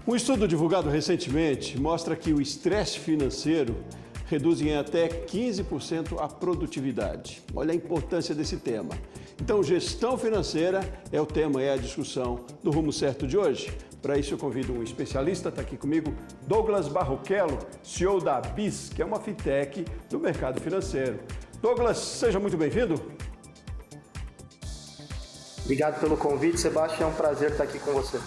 Um estudo divulgado recentemente mostra que o estresse financeiro reduz em até 15% a produtividade. Olha a importância desse tema. Então, gestão financeira é o tema, é a discussão do Rumo Certo de hoje. Para isso, eu convido um especialista, está aqui comigo, Douglas Barrochello, CEO da BIS, que é uma fintech do mercado financeiro. Douglas, seja muito bem-vindo. Obrigado pelo convite, Sebastião. É um prazer estar aqui com você.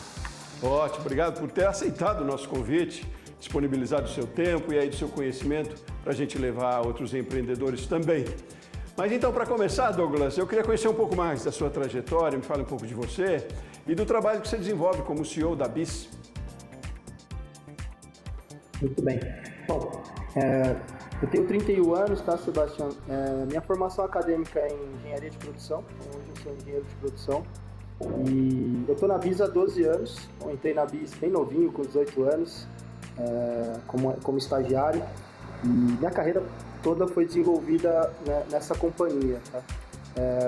Ótimo, obrigado por ter aceitado o nosso convite, disponibilizado o seu tempo e aí do seu conhecimento para a gente levar a outros empreendedores também. Mas então, para começar, Douglas, eu queria conhecer um pouco mais da sua trajetória, me fale um pouco de você e do trabalho que você desenvolve como CEO da BIS. Muito bem. Bom, eu tenho 31 anos, tá, Sebastião? Minha formação acadêmica é em engenharia de produção, hoje eu sou engenheiro de produção. E eu estou na BIS há 12 anos, eu entrei na BIS bem novinho, com 18 anos, como estagiário. E minha carreira toda foi desenvolvida nessa companhia. Tá?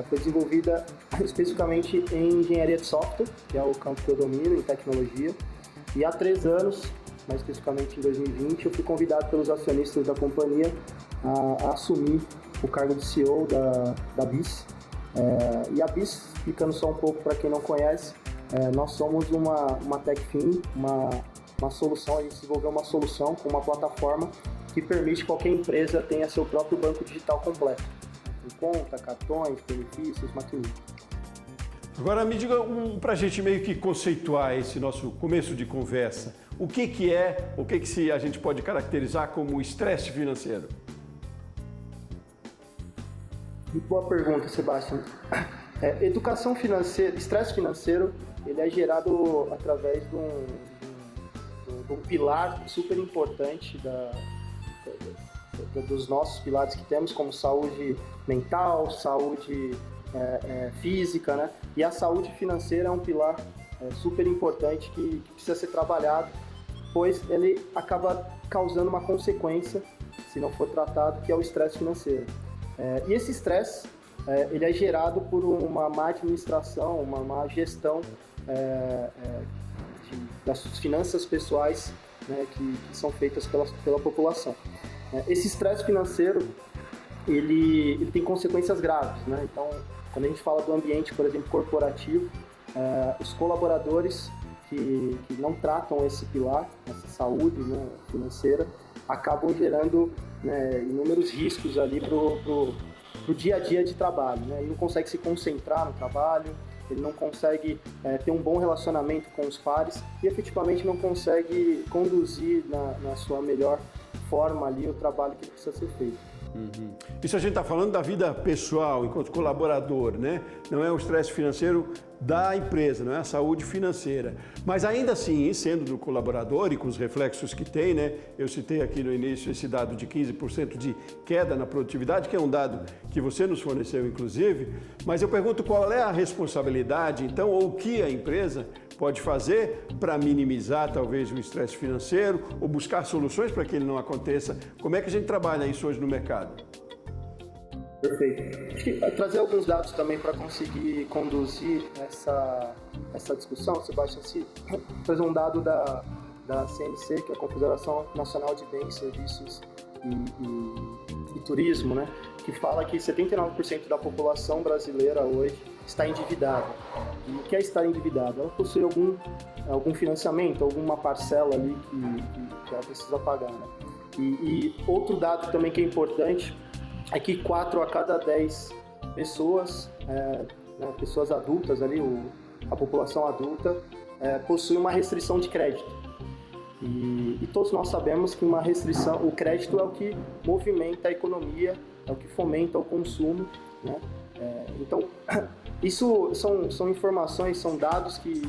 Foi desenvolvida especificamente em engenharia de software, que é o campo que eu domino, em tecnologia. E há 3 anos, mais especificamente em 2020, eu fui convidado pelos acionistas da companhia a assumir o cargo de CEO da BIS. E a BIS, explicando só um pouco para quem não conhece, nós somos uma TechFin, uma solução, a gente desenvolveu uma solução com uma plataforma que permite que qualquer empresa tenha seu próprio banco digital completo, com conta, cartões, benefícios, maquininha. Agora me diga para a gente meio que conceituar esse nosso começo de conversa. O que a gente pode caracterizar como estresse financeiro? Muito boa pergunta, Sebastião. Educação financeira, estresse financeiro, ele é gerado através de um pilar super importante dos nossos pilares que temos, como saúde mental, saúde física, né? E a saúde financeira é um pilar super importante que precisa ser trabalhado, pois ele acaba causando uma consequência, se não for tratado, que é o estresse financeiro. E esse estresse, ele é gerado por uma má administração, uma má gestão das finanças pessoais, né, que são feitas pela população. Esse estresse financeiro, ele tem consequências graves, né? Então, quando a gente fala do ambiente, por exemplo, corporativo, os colaboradores que não tratam esse pilar, essa saúde, né, financeira, acabam gerando, né, inúmeros riscos ali pro dia a dia de trabalho, né? Ele não consegue se concentrar no trabalho, ele não consegue ter um bom relacionamento com os pares e efetivamente não consegue conduzir na sua melhor forma ali o trabalho que precisa ser feito. Uhum. Isso a gente está falando da vida pessoal, enquanto colaborador, né? Não é o estresse financeiro da empresa, não é a saúde financeira. Mas ainda assim, sendo do colaborador e com os reflexos que tem, né? Eu citei aqui no início esse dado de 15% de queda na produtividade, que é um dado que você nos forneceu, inclusive. Mas eu pergunto qual é a responsabilidade, então, ou o que a empresa pode fazer para minimizar talvez o estresse financeiro ou buscar soluções para que ele não aconteça. Como é que a gente trabalha isso hoje no mercado? Perfeito. Acho que trazer alguns dados também para conseguir conduzir essa discussão, Sebastião, trazer um dado da CNC, que é a Confederação Nacional de Bens, Serviços e Turismo, né, que fala que 79% da população brasileira hoje está endividada. E o que é estar endividada? Ela possui algum financiamento, alguma parcela ali que ela precisa pagar, né? E outro dado também que é importante é que 4 a cada 10 pessoas, pessoas adultas ali, a população adulta, possui uma restrição de crédito. E todos nós sabemos que uma restrição, o crédito é o que movimenta a economia, é o que fomenta o consumo, né? Então, isso são informações, são dados que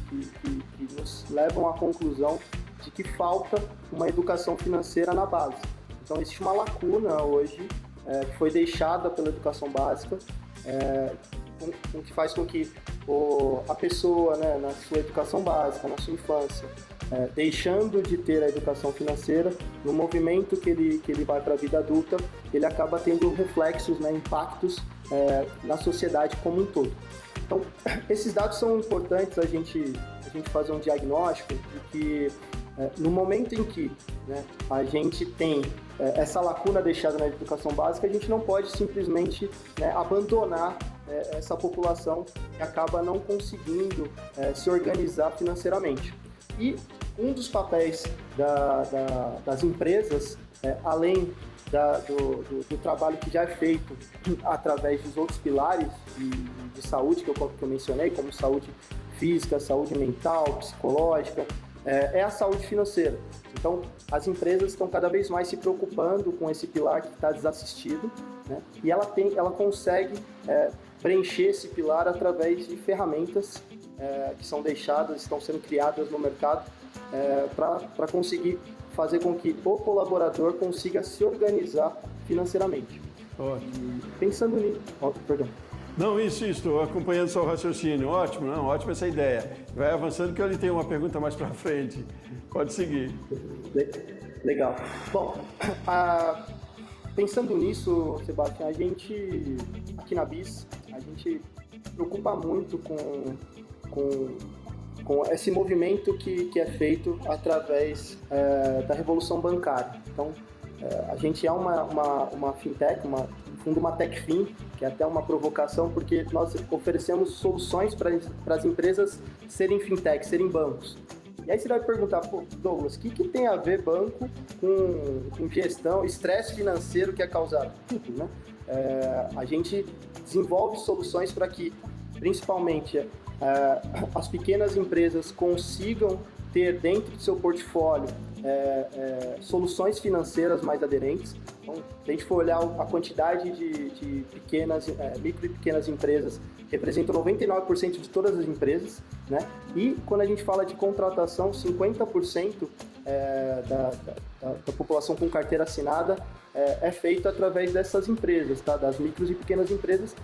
nos levam à conclusão de que falta uma educação financeira na base. Então, existe uma lacuna hoje que foi deixada pela educação básica, que faz com que a pessoa, né, na sua educação básica, na sua infância, deixando de ter a educação financeira, no movimento que ele vai para a vida adulta, ele acaba tendo reflexos, né, impactos na sociedade como um todo. Então, esses dados são importantes a gente fazer um diagnóstico de que no momento em que, né, a gente tem essa lacuna deixada na educação básica, a gente não pode simplesmente, né, abandonar essa população que acaba não conseguindo se organizar financeiramente. E um dos papéis das empresas, além do trabalho que já é feito através dos outros pilares de saúde que eu mencionei, como saúde física, saúde mental, psicológica, é a saúde financeira. Então, as empresas estão cada vez mais se preocupando com esse pilar que está desassistido, né? E ela consegue preencher esse pilar através de ferramentas que são estão sendo criadas no mercado para conseguir fazer com que o colaborador consiga se organizar financeiramente. Ótimo. Pensando nisso... perdão. Não, isso, estou acompanhando seu raciocínio. Ótimo, não, ótima essa ideia. Vai avançando que eu lhe tenho uma pergunta mais para frente. Pode seguir. Legal. Bom, pensando nisso, Sebastião, a gente, aqui na BIS, a gente se preocupa muito com esse movimento que é feito através da revolução bancária. Então, a gente é uma fintech, no fundo uma techfin, que é até uma provocação, porque nós oferecemos soluções para as empresas serem fintech, serem bancos. E aí você vai perguntar, Douglas, o que tem a ver banco com gestão, estresse financeiro que é causado? Tudo, né? A gente desenvolve soluções para que, principalmente, as pequenas empresas consigam ter dentro do seu portfólio soluções financeiras mais aderentes. Então, se a gente for olhar a quantidade de micro e pequenas empresas, representam 99% de todas as empresas, né? E quando a gente fala de contratação, 50% da população com carteira assinada é feito através dessas empresas, tá? Das micros e pequenas empresas.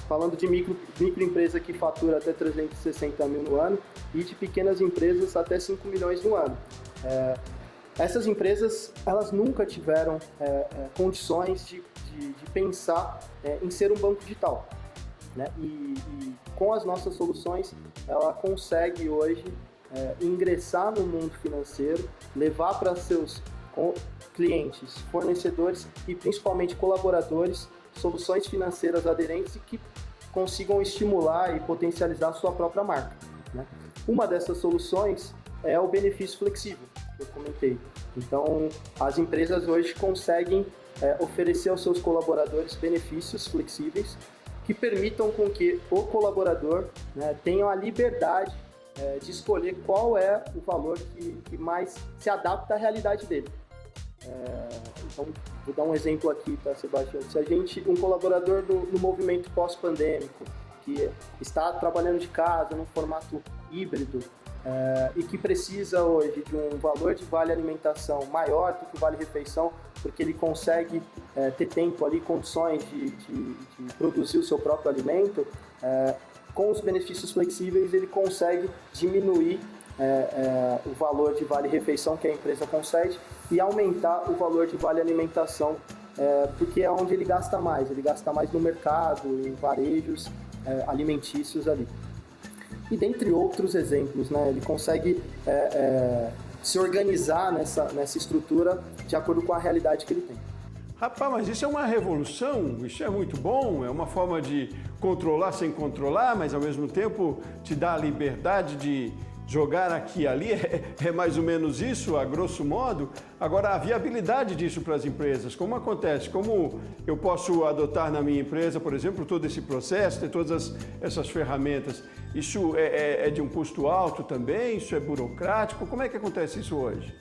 Falando de microempresa que fatura até 360 mil no ano e de pequenas empresas até 5 milhões no ano. Essas empresas, elas nunca tiveram condições de pensar em ser um banco digital, né? E com as nossas soluções, ela consegue hoje ingressar no mundo financeiro, levar para seus clientes, fornecedores e principalmente colaboradores soluções financeiras aderentes e que consigam estimular e potencializar a sua própria marca, né? Uma dessas soluções é o benefício flexível, que eu comentei. Então, as empresas hoje conseguem oferecer aos seus colaboradores benefícios flexíveis que permitam com que o colaborador, né, tenha a liberdade de escolher qual é o valor que mais se adapta à realidade dele. Então, vou dar um exemplo aqui, tá, Sebastião? Se um colaborador no movimento pós-pandêmico, que está trabalhando de casa, num formato híbrido, e que precisa hoje de um valor de vale alimentação maior do que o vale refeição, porque ele consegue ter tempo ali, condições de produzir o seu próprio alimento, com os benefícios flexíveis ele consegue diminuir o valor de vale refeição que a empresa concede e aumentar o valor de vale alimentação, porque é onde ele gasta mais no mercado, em varejos alimentícios ali. E dentre outros exemplos, né, ele consegue se organizar nessa estrutura de acordo com a realidade que ele tem. Rapaz, mas isso é uma revolução, isso é muito bom, é uma forma de controlar sem controlar, mas ao mesmo tempo te dá a liberdade de jogar aqui e ali, é mais ou menos isso, a grosso modo. Agora, a viabilidade disso para as empresas, como acontece? Como eu posso adotar na minha empresa, por exemplo, todo esse processo, ter todas essas ferramentas? Isso é de um custo alto também? Isso é burocrático? Como é que acontece isso hoje?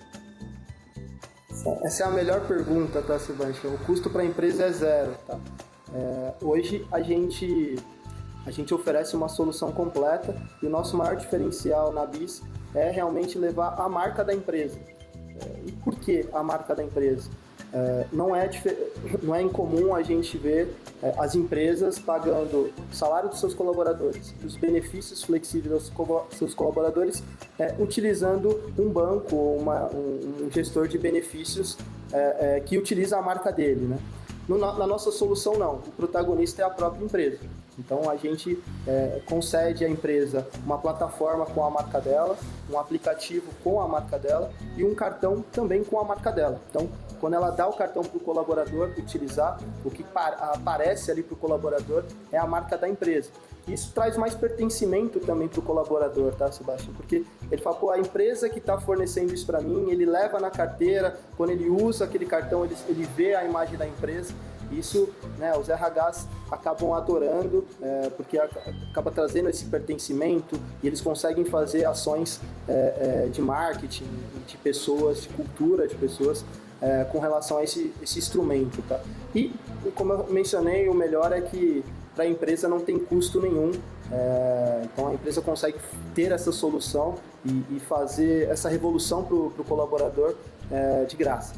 Essa é a melhor pergunta, tá, Sebastião? O custo para a empresa é zero, tá? Hoje a gente oferece uma solução completa e o nosso maior diferencial na BIS é realmente levar a marca da empresa. E por que a marca da empresa? Não é incomum a gente ver as empresas pagando o salário dos seus colaboradores, os benefícios flexíveis dos seus colaboradores, utilizando um banco ou um gestor de benefícios que utiliza a marca dele, né? Na nossa solução, não. O protagonista é a própria empresa. Então a gente concede à empresa uma plataforma com a marca dela, um aplicativo com a marca dela e um cartão também com a marca dela. Então, quando ela dá o cartão para o colaborador utilizar, o que aparece ali para o colaborador é a marca da empresa. Isso traz mais pertencimento também para o colaborador, tá, Sebastião? Porque ele fala, pô, a empresa que está fornecendo isso para mim, ele leva na carteira, quando ele usa aquele cartão, ele vê a imagem da empresa. Isso, né, os RHs acabam adorando, porque acaba trazendo esse pertencimento e eles conseguem fazer ações de marketing, de pessoas, de cultura de pessoas, com relação a esse instrumento, tá? E, como eu mencionei, o melhor é que para a empresa não tem custo nenhum, então a empresa consegue ter essa solução e fazer essa revolução para o colaborador de graça.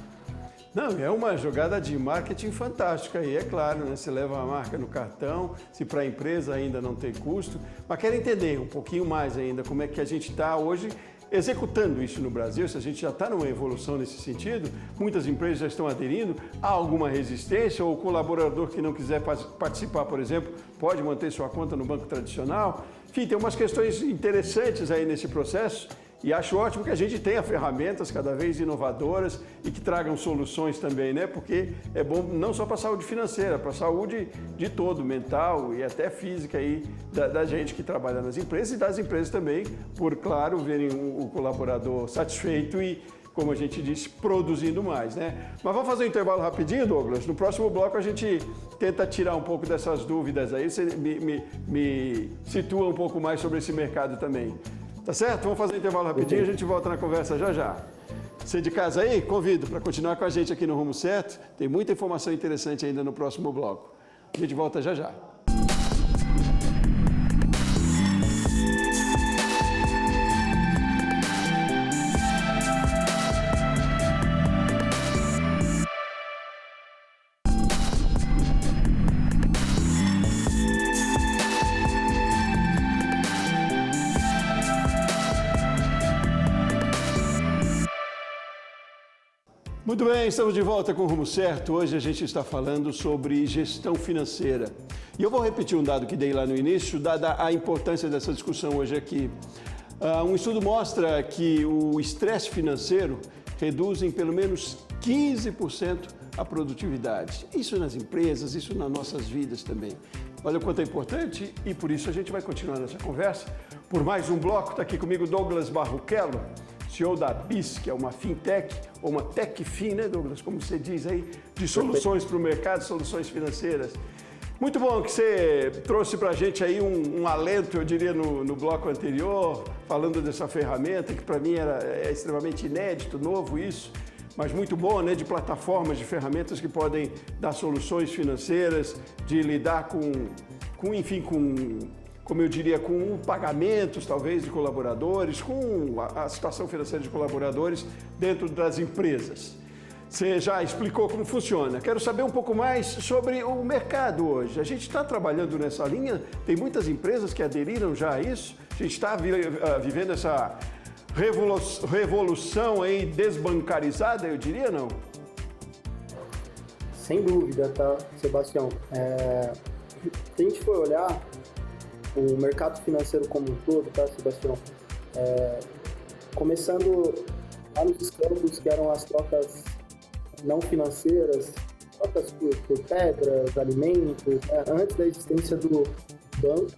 Não, é uma jogada de marketing fantástica aí, é claro, né? Você leva a marca no cartão, se para a empresa ainda não tem custo, mas quero entender um pouquinho mais ainda como é que a gente está hoje executando isso no Brasil, se a gente já está numa evolução nesse sentido, muitas empresas já estão aderindo, há alguma resistência ou o colaborador que não quiser participar, por exemplo, pode manter sua conta no banco tradicional? Enfim, tem umas questões interessantes aí nesse processo e acho ótimo que a gente tenha ferramentas cada vez inovadoras e que tragam soluções também, né? Porque é bom não só para a saúde financeira, para a saúde de todo, mental e até física aí da gente que trabalha nas empresas e das empresas também, por, claro, verem o colaborador satisfeito e, como a gente disse, produzindo mais, né? Mas vamos fazer um intervalo rapidinho, Douglas? No próximo bloco a gente tenta tirar um pouco dessas dúvidas aí, você me situa um pouco mais sobre esse mercado também. Tá certo? Vamos fazer um intervalo rapidinho e a gente volta na conversa já já. Você de casa aí, convido para continuar com a gente aqui no Rumo Certo. Tem muita informação interessante ainda no próximo bloco. A gente volta já já. Muito bem, estamos de volta com o Rumo Certo. Hoje a gente está falando sobre gestão financeira. E eu vou repetir um dado que dei lá no início, dada a importância dessa discussão hoje aqui. Um estudo mostra que o estresse financeiro reduz em pelo menos 15% a produtividade. Isso nas empresas, isso nas nossas vidas também. Olha o quanto é importante e por isso a gente vai continuar nessa conversa. Por mais um bloco, está aqui comigo Douglas Barruchello, CEO da BIS, que é uma fintech, ou uma techfin, né, Douglas, como você diz aí, de soluções para o mercado, soluções financeiras. Muito bom que você trouxe para a gente aí um alento, eu diria, no bloco anterior, falando dessa ferramenta, que para mim é extremamente inédito, novo isso, mas muito bom, né, de plataformas, de ferramentas que podem dar soluções financeiras, de lidar como eu diria, com pagamentos, talvez, de colaboradores, com a situação financeira de colaboradores dentro das empresas. Você já explicou como funciona. Quero saber um pouco mais sobre o mercado hoje. A gente está trabalhando nessa linha, tem muitas empresas que aderiram já a isso. A gente está vivendo essa revolução aí desbancarizada, eu diria, não? Sem dúvida, tá, Sebastião? Se a gente for olhar o mercado financeiro como um todo, tá, Sebastião? Começando lá nos campos que eram as trocas não financeiras, trocas por pedras, alimentos, né? Antes da existência do banco,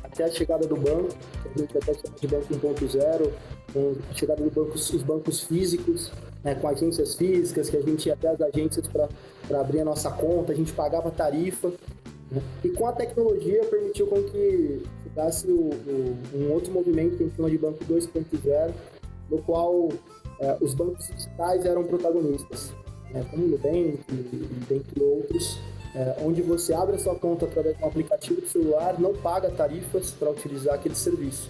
até a chegada do banco, a gente até chama de banco 1.0, com a chegada do banco, os bancos físicos, né? Com agências físicas, que a gente ia até as agências para abrir a nossa conta, a gente pagava tarifa. E com a tecnologia permitiu com que chegasse um outro movimento que a gente chama de Banco 2.0, no qual os bancos digitais eram protagonistas, como o Nubank e dentre outros, onde você abre a sua conta através de um aplicativo do celular, não paga tarifas para utilizar aquele serviço.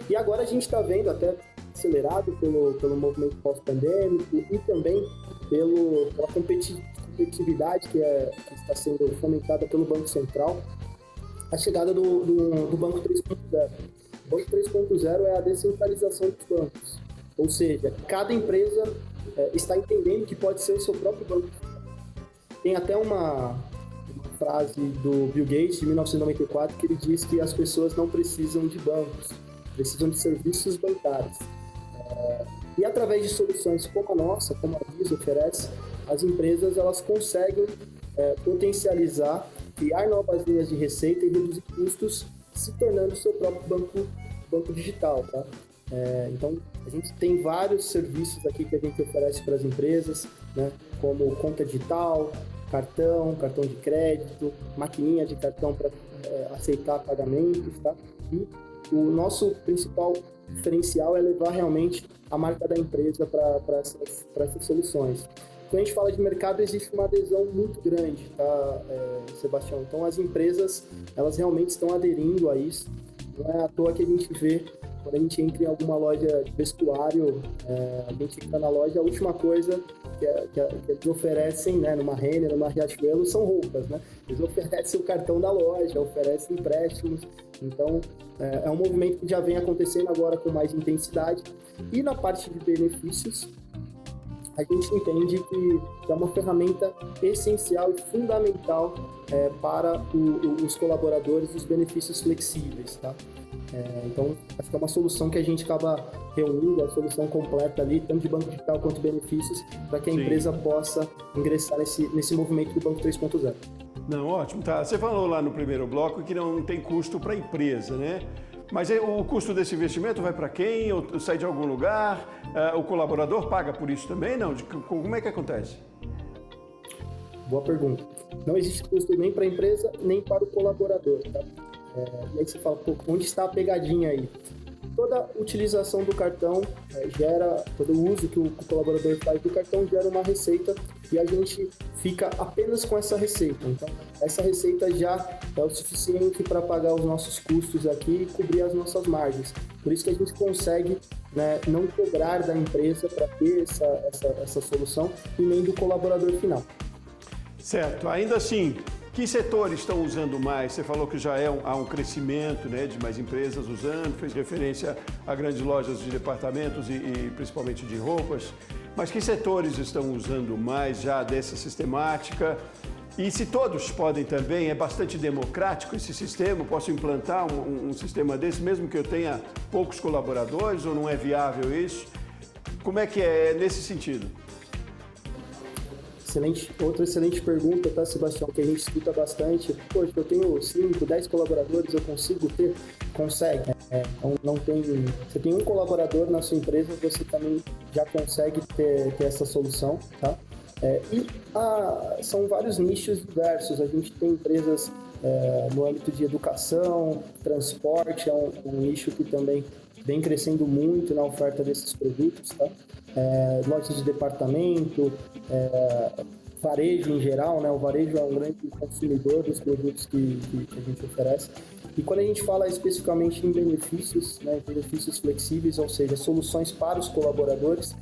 E agora a gente está vendo, até acelerado pelo movimento pós-pandêmico e também pela competitividade que está sendo fomentada pelo Banco Central, a chegada do Banco 3.0. O Banco 3.0 é a descentralização dos bancos, ou seja, cada empresa está entendendo que pode ser o seu próprio banco. Tem até uma frase do Bill Gates, de 1994, que ele diz que as pessoas não precisam de bancos, precisam de serviços bancários. E através de soluções como a nossa, como a Visa oferece, as empresas elas conseguem potencializar, criar novas linhas de receita e reduzir custos, se tornando o seu próprio banco digital, tá? Então, a gente tem vários serviços aqui que a gente oferece para as empresas, né? Como conta digital, cartão de crédito, maquininha de cartão para aceitar pagamentos, tá? E o nosso principal diferencial é levar realmente a marca da empresa para essas soluções. Quando a gente fala de mercado, existe uma adesão muito grande, tá, Sebastião? Então, as empresas, elas realmente estão aderindo a isso. Não é à toa que a gente vê, quando a gente entra em alguma loja de vestuário, a gente entra na loja, a última coisa que eles oferecem, né, numa Renner, numa Riachuelo, são roupas, né? Eles oferecem o cartão da loja, oferecem empréstimos. Então, é um movimento que já vem acontecendo agora com mais intensidade. E na parte de benefícios, a gente entende que é uma ferramenta essencial e fundamental para os colaboradores, os benefícios flexíveis, tá? Então, acho que é uma solução que a gente acaba reunindo, a solução completa ali, tanto de banco digital quanto benefícios, para que a empresa possa ingressar nesse movimento do Banco 3.0. Não, ótimo, tá. Você falou lá no primeiro bloco que não tem custo para a empresa, né? Mas o custo desse investimento vai para quem? Ou sai de algum lugar? O colaborador paga por isso também? Não? Como é que acontece? Boa pergunta. Não existe custo nem para a empresa, nem para o colaborador, tá? E aí você fala, pô, onde está a pegadinha aí? Toda utilização do cartão todo o uso que o colaborador faz do cartão gera uma receita e a gente fica apenas com essa receita. Então, essa receita já é o suficiente para pagar os nossos custos aqui e cobrir as nossas margens. Por isso que a gente consegue, né, não cobrar da empresa para ter essa solução e nem do colaborador final. Certo. Ainda assim, que setores estão usando mais? Você falou que já há um crescimento, né, de mais empresas usando, fez referência a grandes lojas de departamentos e principalmente de roupas. Mas que setores estão usando mais já dessa sistemática? E se todos podem também, é bastante democrático esse sistema? Posso implantar um sistema desse, mesmo que eu tenha poucos colaboradores, ou não é viável isso? Como é que é nesse sentido? Outra excelente pergunta, tá, Sebastião, que a gente escuta bastante. Poxa, eu tenho 5, 10 colaboradores, eu consigo ter? Consegue. Então, não tem... Você tem um colaborador na sua empresa, você também já consegue ter essa solução, tá? São vários nichos diversos. A gente tem empresas no âmbito de educação, transporte, é um nicho que também vem crescendo muito na oferta desses produtos, tá? Lojas de departamento, varejo em geral, né? O varejo é um grande consumidor dos produtos que a gente oferece. E quando a gente fala especificamente em benefícios, né, benefícios flexíveis, ou seja, soluções para os colaboradores,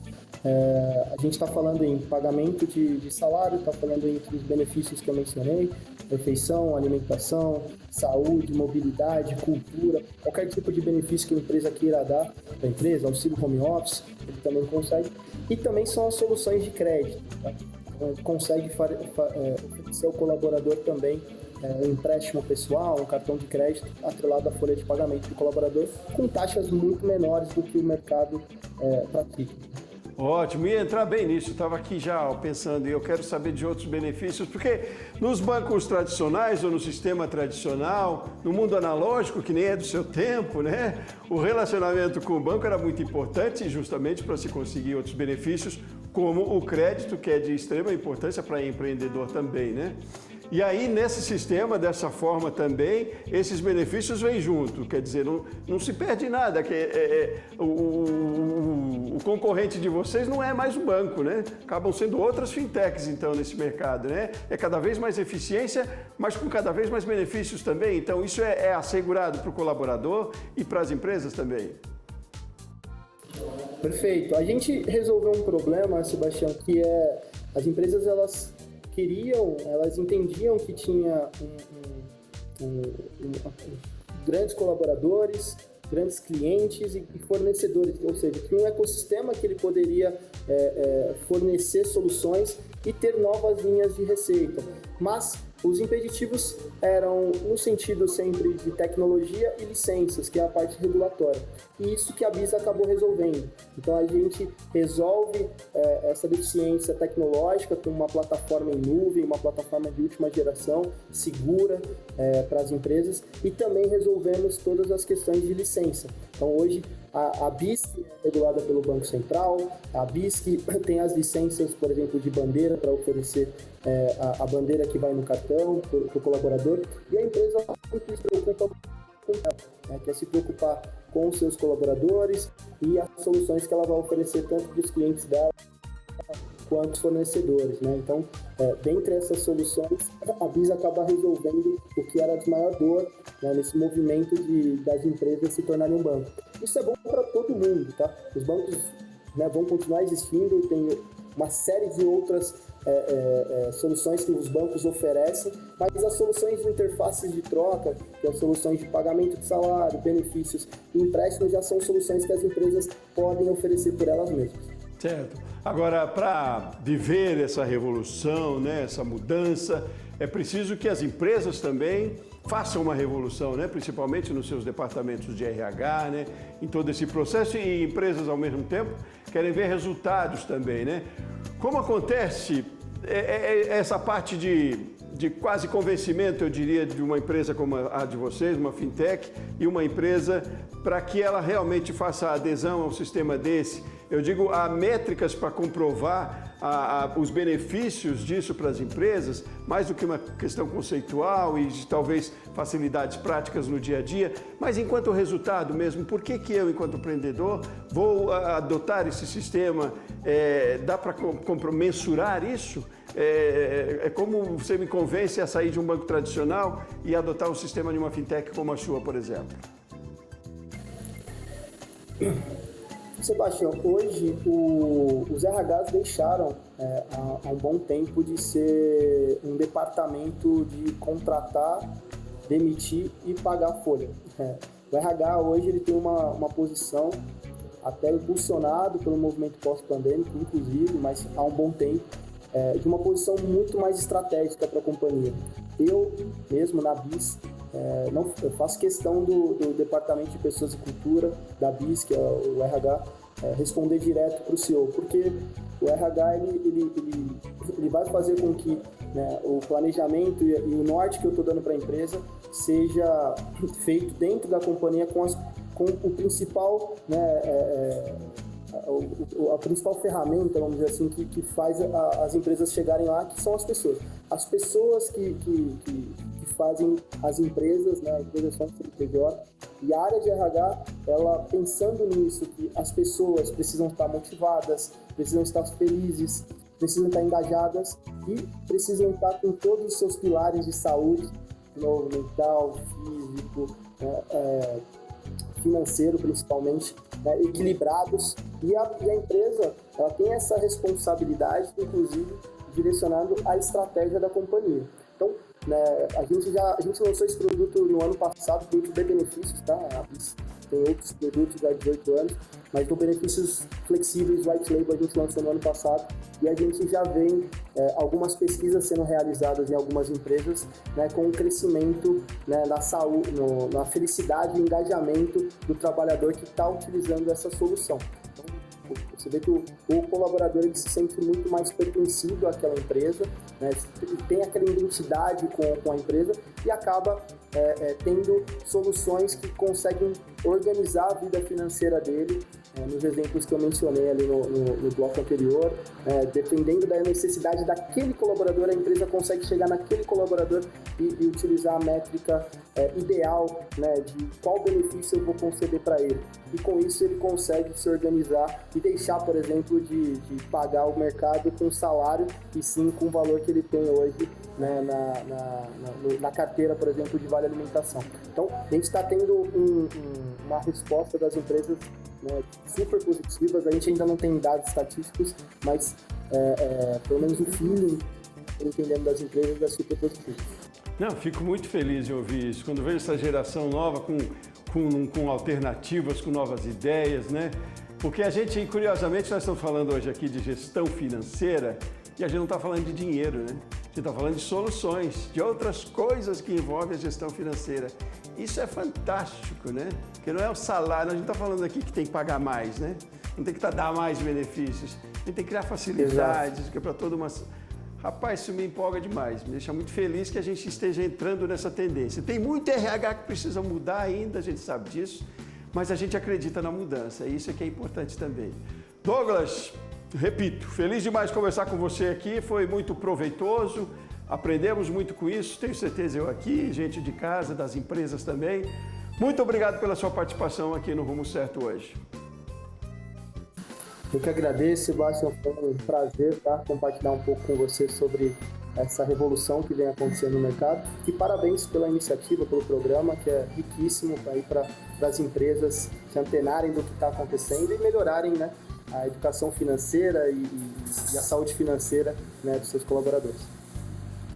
a gente está falando em pagamento de salário, está falando entre os benefícios que eu mencionei, refeição, alimentação, saúde, mobilidade, cultura, qualquer tipo de benefício que a empresa queira dar para a empresa, auxílio home office, ele também consegue. E também são as soluções de crédito, tá? Então, consegue oferecer ao colaborador também um empréstimo pessoal, um cartão de crédito atrelado à folha de pagamento do colaborador, com taxas muito menores do que o mercado pratica. Ótimo, ia entrar bem nisso, estava aqui já pensando e eu quero saber de outros benefícios, porque nos bancos tradicionais ou no sistema tradicional, no mundo analógico, que nem é do seu tempo, né? O relacionamento com o banco era muito importante justamente para se conseguir outros benefícios, como o crédito, que é de extrema importância para empreendedor também, né? E aí, nesse sistema, dessa forma também, esses benefícios vêm junto, quer dizer, não se perde nada, o concorrente de vocês não é mais o banco, né? Acabam sendo outras fintechs, então, nesse mercado, né? É cada vez mais eficiência, mas com cada vez mais benefícios também, então isso é assegurado para o colaborador e para as empresas também. Perfeito. A gente resolveu um problema, Sebastião, que as empresas, elas entendiam que tinha grandes colaboradores, grandes clientes e fornecedores, ou seja, tinha um ecossistema que ele poderia fornecer soluções e ter novas linhas de receita. Mas Os impeditivos eram no sentido sempre de tecnologia e licenças, que é a parte regulatória. E isso que a BIS acabou resolvendo. Então a gente resolve essa deficiência tecnológica com uma plataforma em nuvem, uma plataforma de última geração, segura para as empresas, e também resolvemos todas as questões de licença. Então hoje a BIS é regulada pelo Banco Central, a BIS que tem as licenças, por exemplo, de bandeira para oferecer a bandeira que vai no cartão para o colaborador, e a empresa se preocupa com ela, quer se preocupar com os seus colaboradores e as soluções que ela vai oferecer tanto para os clientes dela quanto os fornecedores, né? Então, dentre essas soluções, a BIS acaba resolvendo o que era de maior dor, né, nesse movimento das empresas se tornarem um banco. Isso é bom para todo mundo, tá? Os bancos, né, vão continuar existindo, tem uma série de outras soluções que os bancos oferecem, mas as soluções de interfaces de troca, que as soluções de pagamento de salário, benefícios e empréstimos, já são soluções que as empresas podem oferecer por elas mesmas. Certo. Agora, para viver essa revolução, né, essa mudança, é preciso que as empresas também façam uma revolução, né, principalmente nos seus departamentos de RH, né, em todo esse processo, e empresas ao mesmo tempo querem ver resultados também, né? Como acontece essa parte de quase convencimento, eu diria, de uma empresa como a de vocês, uma fintech, e uma empresa para que ela realmente faça adesão a um sistema desse? Eu digo, há métricas para comprovar os benefícios disso para as empresas, mais do que uma questão conceitual e de talvez facilidades práticas no dia a dia, mas enquanto resultado mesmo, por que eu, enquanto empreendedor, vou adotar esse sistema? Dá para mensurar isso? Como você me convence a sair de um banco tradicional e adotar um sistema de uma fintech como a sua, por exemplo? Sebastião, hoje os RHs deixaram há um bom tempo de ser um departamento de contratar, demitir e pagar folha. O RH hoje ele tem uma posição, até impulsionado pelo movimento pós-pandêmico, inclusive, mas há um bom tempo, de uma posição muito mais estratégica para a companhia. Eu mesmo, na BIS, eu faço questão do Departamento de Pessoas e Cultura da BIS, que é o RH, responder direto para o CEO, porque o RH ele vai fazer com que, né, o planejamento e o norte que eu estou dando para a empresa seja feito dentro da companhia com o principal, né, a principal ferramenta, vamos dizer assim, que faz as empresas chegarem lá, que são as pessoas. As pessoas que fazem as empresas, né, a empresa são CNPJ, e a área de RH, ela pensando nisso, que as pessoas precisam estar motivadas, precisam estar felizes, precisam estar engajadas e precisam estar com todos os seus pilares de saúde, de novo, mental, físico, financeiro principalmente, né, equilibrados, e a empresa ela tem essa responsabilidade, inclusive, direcionando a estratégia da companhia. Então, né, a gente lançou esse produto no ano passado, produto de benefícios, tá? Tem outros produtos há 18 anos, mas com benefícios flexíveis, white label, a gente lançou no ano passado, e a gente já vem algumas pesquisas sendo realizadas em algumas empresas, né, com o crescimento, né, na saúde, na felicidade e engajamento do trabalhador que está utilizando essa solução. Então, você vê que o colaborador ele se sente muito mais pertencido àquela empresa, né, tem aquela identidade com a empresa e acaba tendo soluções que conseguem organizar a vida financeira dele, nos exemplos que eu mencionei ali no bloco anterior, dependendo da necessidade daquele colaborador, a empresa consegue chegar naquele colaborador e utilizar a métrica ideal, né, de qual benefício eu vou conceder para ele. E com isso ele consegue se organizar e deixar, por exemplo, de pagar o mercado com salário e sim com o valor que ele tem hoje, né, na carteira, por exemplo, de vale alimentação. Então, a gente está tendo uma resposta das empresas, né, super positivas. A gente ainda não tem dados estatísticos, mas pelo menos o feeling entendendo das empresas é super positivo. Não, fico muito feliz em ouvir isso. Quando vejo essa geração nova com alternativas, com novas ideias, né? Porque a gente, curiosamente, nós estamos falando hoje aqui de gestão financeira e a gente não está falando de dinheiro, né? A gente está falando de soluções, de outras coisas que envolvem a gestão financeira. Isso é fantástico, né? Porque não é o salário, a gente está falando aqui que tem que pagar mais, né? Não tem que dar mais benefícios, a gente tem que criar facilidades, que é para toda uma... Rapaz, isso me empolga demais, me deixa muito feliz que a gente esteja entrando nessa tendência. Tem muito RH que precisa mudar ainda, a gente sabe disso, mas a gente acredita na mudança, e isso é que é importante também. Douglas, repito, feliz demais conversar com você aqui, foi muito proveitoso, aprendemos muito com isso, tenho certeza eu aqui, gente de casa, das empresas também. Muito obrigado pela sua participação aqui no Rumo Certo hoje. Eu que agradeço, Sebastião, foi um prazer compartilhar um pouco com você sobre essa revolução que vem acontecendo no mercado. E parabéns pela iniciativa, pelo programa, que é riquíssimo para as empresas se antenarem do que está acontecendo e melhorarem, né, a educação financeira e a saúde financeira, né, dos seus colaboradores.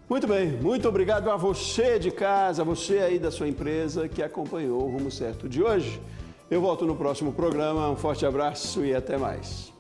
Muito bem, muito obrigado a você de casa, você aí da sua empresa que acompanhou o Rumo Certo de hoje. Eu volto no próximo programa, um forte abraço e até mais.